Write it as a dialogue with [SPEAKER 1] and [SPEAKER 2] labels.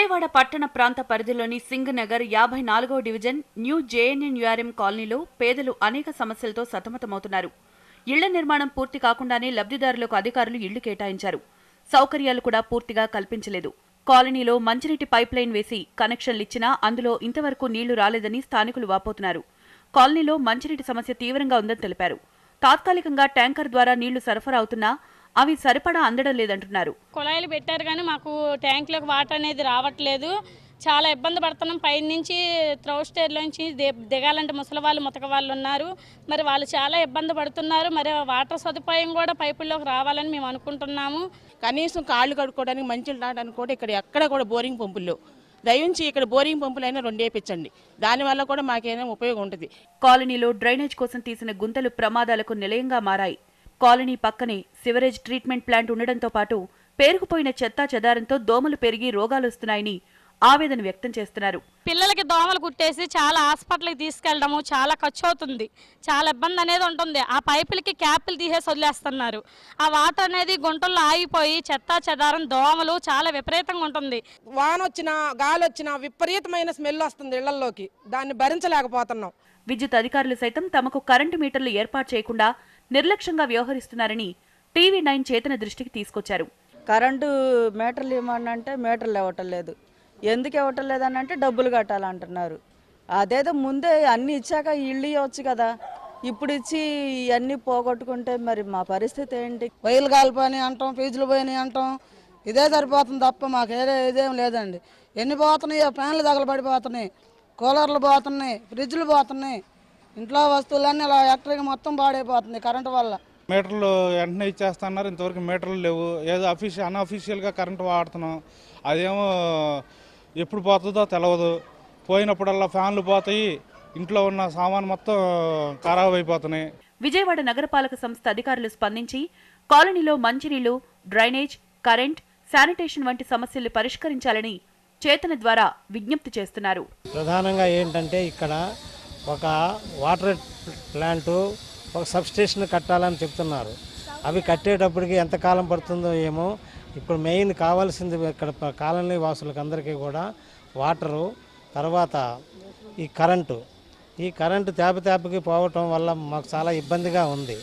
[SPEAKER 1] విజయవాడ పట్టణ ప్రాంత పరిధిలోని సింగ్ నగర్ 54వ డివిజన్ న్యూ జేఎన్ఎన్యూఆర్ఎం కాలనీలో పేదలు అనేక సమస్యలతో సతమతమవుతున్నారు. ఇళ్ల నిర్మాణం పూర్తి కాకుండానే లబ్ధిదారులకు అధికారులు ఇళ్లు కేటాయించారు. సౌకర్యాలు కూడా పూర్తిగా కల్పించలేదు. కాలనీలో మంచినీటి పైప్లైన్ వేసి కనెక్షన్లిచ్చినా అందులో ఇంతవరకు నీళ్లు రాలేదని స్థానికులు వాపోతున్నారు. కాలనీలో మంచినీటి సమస్య తీవ్రంగా ఉందని తెలిపారు. తాత్కాలికంగా ట్యాంకర్ ద్వారా నీళ్లు సరఫరా అవుతున్నా అవి సరిపడా అందడం లేదంటున్నారు.
[SPEAKER 2] కుళాయిలు పెట్టారు కానీ మాకు ట్యాంకులకు వాటర్ అనేది రావట్లేదు. చాలా ఇబ్బంది పడుతున్నాం. పైనుంచి త్రౌ స్టేర్లోంచి దిగాలంటే ముసలి వాళ్ళు ముతక వాళ్ళు ఉన్నారు. మరి వాళ్ళు చాలా ఇబ్బంది పడుతున్నారు. మరి వాటర్ సదుపాయం కూడా పైపుల్లోకి రావాలని మేము అనుకుంటున్నాము.
[SPEAKER 3] కనీసం కాళ్ళు కడుక్కోవడానికి మంచిలు రావడానికి కూడా ఎక్కడ కూడా బోరింగ్ పంపుల్లో దయించి ఇక్కడ బోరింగ్ పంపులైనా 2 వేయించండి. దానివల్ల కూడా మాకేమైనా ఉపయోగం ఉంటుంది.
[SPEAKER 1] కాలనీలో డ్రైనేజ్ కోసం తీసిన గుంతలు ప్రమాదాలకు నిలయంగా మారాయి. కాలనీ పక్కనే సివరేజ్ ట్రీట్మెంట్ ప్లాంట్ ఉండడంతో పాటు పేరుకుపోయిన చెత్తా చెదారంతో దోమలు పెరిగి రోగాలొస్తున్నాయని ఆవేదన వ్యక్తం చేస్తున్నారు.
[SPEAKER 2] పిల్లలకి దోమలు కుట్టేసి చాలా హాస్పిటల్కి తీసుకెళ్లడము చాలా ఖర్చు అవుతుంది. చాలా ఇబ్బంది అనేది ఉంటుంది. ఆ పైపులకి క్యాప్లు తీసేసి వదిలేస్తున్నారు. ఆ వాటర్ అనేది గుంటల్లో ఆగిపోయి చెత్తా చెదారం దోమలు చాలా విపరీతంగా ఉంటుంది.
[SPEAKER 4] వాన వచ్చినా గాలి వచ్చినా విపరీతమైన స్మెల్ వస్తుంది ఇళ్లలోకి. దాన్ని భరించలేకపోతున్నాం.
[SPEAKER 1] విద్యుత్ అధికారులు సైతం తమకు కరెంటు మీటర్లు ఏర్పాటు చేయకుండా నిర్లక్ష్యంగా వ్యవహరిస్తున్నారని టీవీ9 చేతన దృష్టికి తీసుకొచ్చారు.
[SPEAKER 5] కరెంటు మీటర్లు ఇవ్వమంటే మీటర్లు ఇవ్వటం లేదు. ఎందుకు ఇవ్వటం లేదని అంటే డబ్బులు కట్టాలంటున్నారు. అదేదో ముందే అన్ని ఇచ్చాక ఇల్లు ఇవ్వచ్చు కదా. ఇప్పుడు ఇచ్చి ఇవన్నీ పోగొట్టుకుంటే మరి మా పరిస్థితి ఏంటి?
[SPEAKER 6] వైర్లు కాలిపోయి అంటాం, ఫీజులు పోయినాయి అంటాం. ఇదే సరిపోతుంది తప్ప మాకు ఇదేం లేదండి. ఎన్ని పోతున్నాయో, ఫ్యాన్లు తగలబడిపోతున్నాయి, కూలర్లు పోతున్నాయి, ఫ్రిడ్జ్లు పోతున్నాయి, ఇంట్లో వస్తువులన్నీ ఇలా ఎలక్ట్రిక్ మొత్తం పాడైపోతుంది కరెంటు వల్ల.
[SPEAKER 7] మీటర్లు వెంటనే ఇచ్చేస్తున్నారు. ఇంతవరకు మీటర్లు లేవు. ఏదో అన్అఫీషియల్గా కరెంటు వాడుతున్నాం. అదేమో ఎప్పుడు పోతుందో తెలియదు. పోయినప్పుడల్లా ఫ్యాన్లు పోతాయి, ఇంట్లో ఉన్న సామాను మొత్తం ఖరాబ్ అయిపోతున్నాయి.
[SPEAKER 1] విజయవాడ నగరపాలక సంస్థ అధికారులు స్పందించి కాలనీలో మంచినీళ్లు, డ్రైనేజ్, కరెంట్, శానిటేషన్ వంటి సమస్యలు పరిష్కరించాలని చేతన ద్వారా విజ్ఞప్తి చేస్తున్నారు.
[SPEAKER 8] ప్రధానంగా ఏంటంటే ఇక్కడ ఒక వాటర్ ప్లాంటు, ఒక సబ్స్టేషన్ కట్టాలని చెప్తున్నారు. అవి కట్టేటప్పటికి ఎంతకాలం పడుతుందో ఏమో. ఇప్పుడు మెయిన్ కావాల్సింది ఇక్కడ కాలనీ వాసులకు అందరికీ కూడా వాటరు, తర్వాత ఈ కరెంటు తేపకి పోవటం వల్ల మాకు చాలా ఇబ్బందిగా ఉంది.